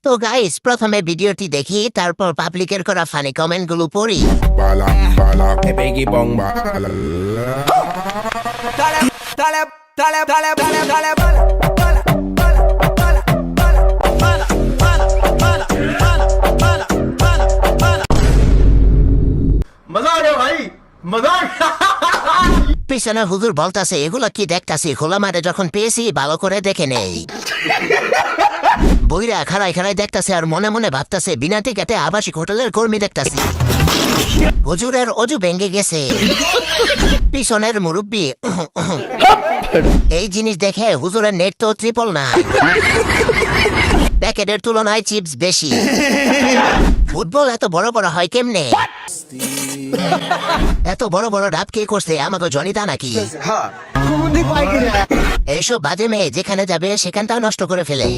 তো গাইস প্রথমে ভিডিওটি দেখি, তারপর পাবলিকের করা ফানি কমেন্ট গুলো পড়ি। Biggie bong ba. मजा आ गया भाई मजा आ गया পিছনে হুজুর বলতাছে, এগুলো কি দেখতাছি, খোলা মাঠে যখন পেয়েছি ভালো করে দেখে নেই। বইরা খাড়াই খাড়াই দেখতাছে আর মনে মনে ভাবতাছে, বিনা টিকেটে আবাসিক হোটেলের কর্মী দেখতাছি। হুজুরের অজু ভেঙে গেছে। পিছনের মুরব্বী এই জিনিস দেখে হুজুরের নেট তো ট্রিপল না, প্যাকেটের তুলনায় চিপস বেশি। ফুটবল এত বড় বড় হয় কেমনে? এত বড় বড় ডাব কে করছে? আমাকে জনিতা নাকি? এইসব বাজে মেয়ে যেখানে যাবে সেখানটাও নষ্ট করে ফেলে।